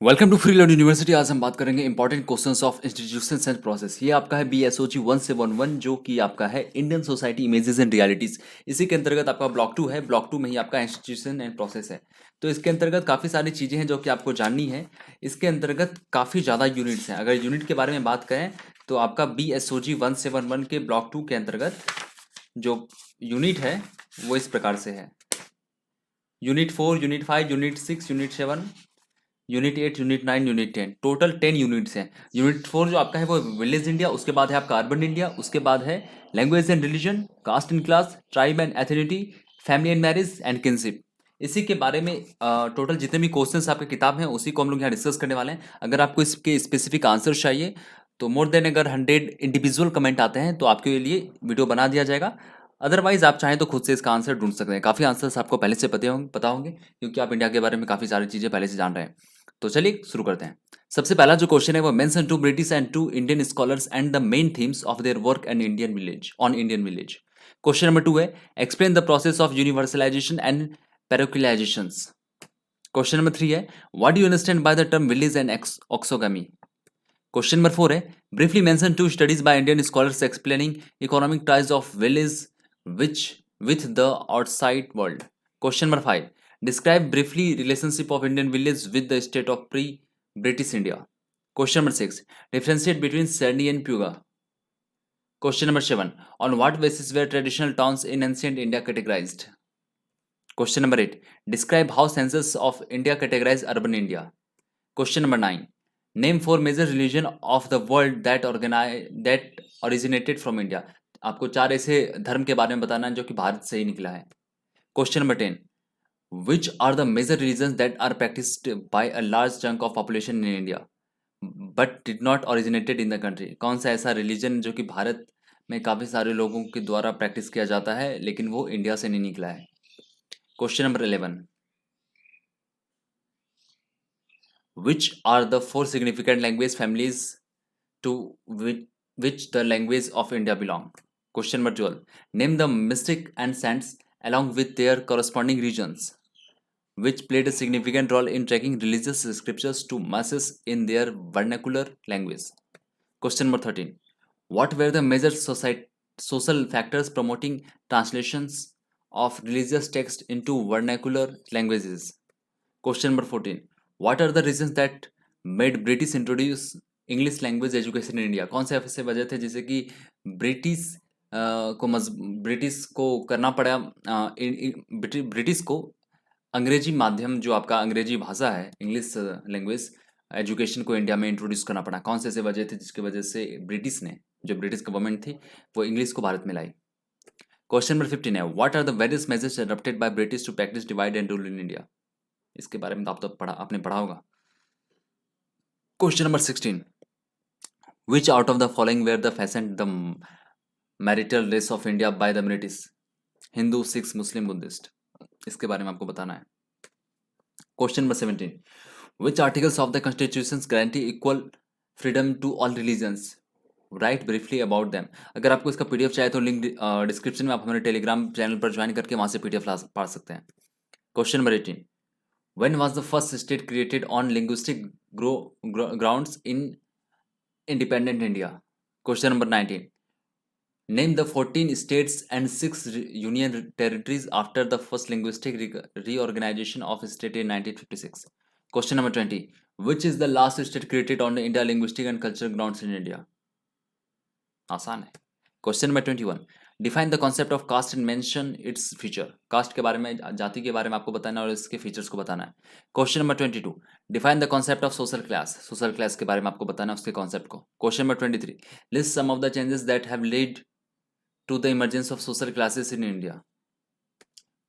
Welcome to free learn university. आज हम बात करेंगे important questions of institutions and process. ये आपका है BSOG 1711 जो कि आपका है Indian society images and realities. इसी के अंतर्गत आपका ब्लॉक 2 है। ब्लॉक 2 में ही आपका इंस्टीट्यूशन एंड प्रोसेस है। तो इसके अंतर्गत काफ़ी सारी चीज़ें हैं जो कि आपको जाननी है। इसके अंतर्गत काफ़ी ज़्यादा यूनिट्स हैं। अगर यूनिट के बारे में बात करें तो आपका BSOG 171 के ब्लॉक 2 के अंतर्गत जो यूनिट है वो इस प्रकार से है। Unit 4, unit 5, unit 6, unit 7, unit 8, unit 9, unit 10, total 10 units हैं। यूनिट 4 जो आपका है वो विलेज इंडिया, उसके बाद है आपका अर्बन इंडिया, उसके बाद है language and religion, caste and class, tribe and ethnicity, family and marriage and kinship. इसी के बारे में टोटल जितने भी क्वेश्चंस आपके किताब हैं उसी को हम लोग यहाँ डिस्कस करने वाले हैं। अगर आपको इसके स्पेसिफिक आंसर चाहिए तो मोर देन अगर 100 इंडिविजुअल कमेंट आते हैं तो आपके लिए वीडियो बना दिया जाएगा। अदरवाइज आप चाहें तो खुद से इसका आंसर ढूंढ सकते हैं। काफ़ी आंसर्स आपको पहले से पता होंगे क्योंकि आप इंडिया के बारे में काफ़ी सारी चीज़ें पहले से जान रहे हैं। तो चलिए शुरू करते हैं। सबसे पहला जो क्वेश्चन है वो mention two British and two Indian scholars and the main themes of their work and Indian village. Question number 2 है explain the process of universalization and parochializations. Question number 3 है what do you understand by the term village and exogamy. Question number 4 है briefly mention two studies by Indian scholars explaining economic ties of village which with the outside world. Question number 5 describe briefly relationship of Indian village with the state of pre British India. Question number 6 differentiate between सैनी and प्यूगा। Question number 7 on what basis were traditional towns in ancient India categorized. Question number 8 describe how census of India categorize urban India. Question number 9 name 4 major religion of the world that originated from India. आपको 4 ऐसे धर्म के बारे में बताना है जो कि भारत से ही निकला है। Question number 10 which are the major religion that are practised by a large chunk of population in India but did not originated in the country. कौन सा ऐसा रिलीजन जो कि भारत में काफ़ी सारे लोगों के द्वारा प्रैक्टिस किया जाता है लेकिन वो इंडिया से नहीं निकला है। Question number 11 which are the 4 significant language families to which the language of India belong? Question number 12. Name the mystic and saints along with their corresponding regions, which played a significant role in tracking religious scriptures to masses in their vernacular language. Question number 13. What were the major social factors promoting translations of religious texts into vernacular languages? Question number 14. What are the reasons that made British introduce English language education in India. कौन से ऐसे वजह थे जिससे कि British British को करना पड़ा ब्रिटिश को अंग्रेजी माध्यम जो आपका अंग्रेजी भाषा है इंग्लिश लैंग्वेज एजुकेशन को इंडिया में इंट्रोड्यूस करना पड़ा। कौन से ऐसे वजह थे जिसकी वजह से ब्रिटिश ने जो ब्रिटिश गवर्नमेंट थी वो इंग्लिश को भारत में लाई। क्वेश्चन नंबर 15 है what are the various measures adopted by British to practise divide and rule in India. इसके बारे में तो आप तो आपने पढ़ा होगा। Question number 16 which out of the following were the fashion the marital race of India by the British. Hindu, Sikhs, Muslim, Buddhist. इसके बारे में आपको बताना है। Question number 17 which articles of the constitution guarantee equal freedom to all religions. Right briefly about them. अगर आपको इसका PDF चाहिए तो लिंक डिस्क्रिप्शन में आप हमारे टेलीग्राम चैनल पर ज्वाइन करके वहां से पीडीएफ पढ़ सकते हैं। Question number 18 when was the first state created on linguistic grounds in independent India? Question number 19. Name the 14 states and 6 union territories after the first linguistic reorganization of state in 1956. Question number 20. Which is the last state created on the India linguistic and cultural grounds in India? आसान है। Question number 21 define the concept of caste and mention its feature. Caste के बारे में जाति के बारे में आपको बताना है और इसके फीचर्स को बताना है। Question number 22 define the concept of social class के बारे में आपको बताना है उसके कॉन्सेप्ट को। Question number 23 list some of the changes that have lead to the emergence of social classes in India.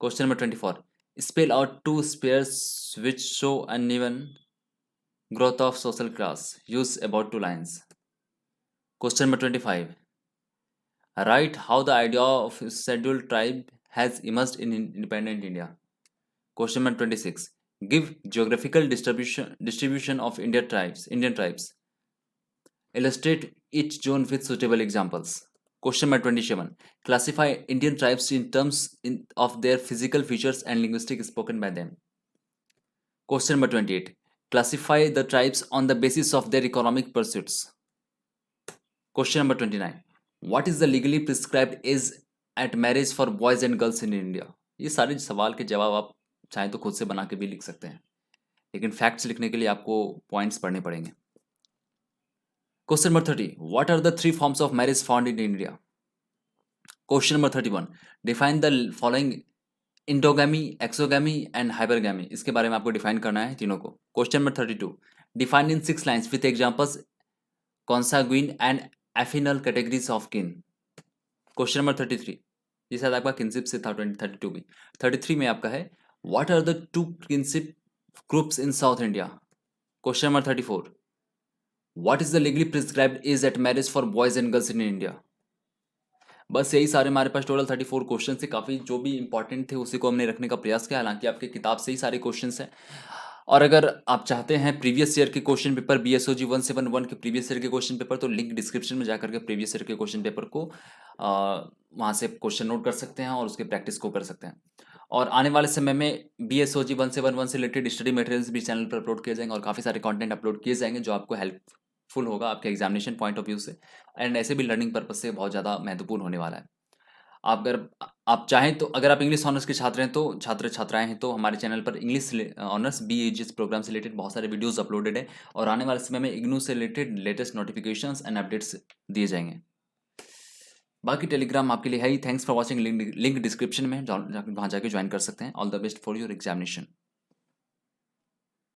Question number 24 spell out two spheres which show uneven growth of social class use about 2 lines. Question number 25 write how the idea of scheduled tribe has emerged in independent India. Question number 26. Give geographical distribution of Indian tribes. Illustrate each zone with suitable examples. Question number 27. Classify Indian tribes in terms of their physical features and linguistic spoken by them. Question number 28. Classify the tribes on the basis of their economic pursuits. Question number 29. What is the legally prescribed age at marriage for boys and girls in India? ये सारे सवाल के जवाब आप चाहें तो खुद से बना के भी लिख सकते हैं, लेकिन फैक्ट्स लिखने के लिए आपको पॉइंट्स पढ़ने पड़ेंगे. Question number 30. What are the three forms of marriage found in India? Question number 31. Define the following endogamy, exogamy and hypergamy. इसके बारे में आपको डिफाइन करना है तीनों को. Question number 32. Define in 6 lines with examples consanguineal and affinal categories of kin. Question number 33. ये शायद आपका किनशिप से था 32 भी. 33 में आपका है what are the two kinship groups in South India. Question number 34. What is the legally prescribed age at marriage for boys and girls in India. बस यही सारे हमारे पास टोटल 34 क्वेश्चन थे. काफ़ी जो भी इंपॉर्टेंट थे उसी को हमने रखने का प्रयास किया. हालांकि आपके किताब से ही सारे क्वेश्चंस हैं, और अगर आप चाहते हैं प्रीवियस ईयर के क्वेश्चन पेपर BSOG 171 के प्रीवियस ईयर के क्वेश्चन पेपर, तो लिंक डिस्क्रिप्शन में जाकर के प्रीवियस ईयर के क्वेश्चन पेपर को वहाँ से क्वेश्चन नोट कर सकते हैं और उसके प्रैक्टिस को कर सकते हैं. और आने वाले समय में BSOG 171 से रिलेटेड स्टडी मटेरियल्स भी चैनल पर अपलोड किए जाएंगे और काफ़ी सारे कंटेंट अपलोड किए जाएंगे जो आपको हेल्पफुल होगा आपके एग्जामिनेशन पॉइंट ऑफ व्यू से, एंड ऐसे भी लर्निंग पर्पज से बहुत ज़्यादा महत्वपूर्ण होने वाला है. अगर आप चाहें तो, अगर आप इंग्लिश ऑनर्स के छात्र हैं तो छात्र छात्राएं हैं तो हमारे चैनल पर इंग्लिश ऑनर्स BAGS प्रोग्राम से रिलेटेड बहुत सारे वीडियोस अपलोडेड है, और आने वाले समय में इग्नू से related latest notifications and updates दिए जाएंगे. बाकी टेलीग्राम आपके लिए है ही. Thanks for watching. Link description में वहाँ जाके ज्वाइन कर सकते हैं. All the best for your examination.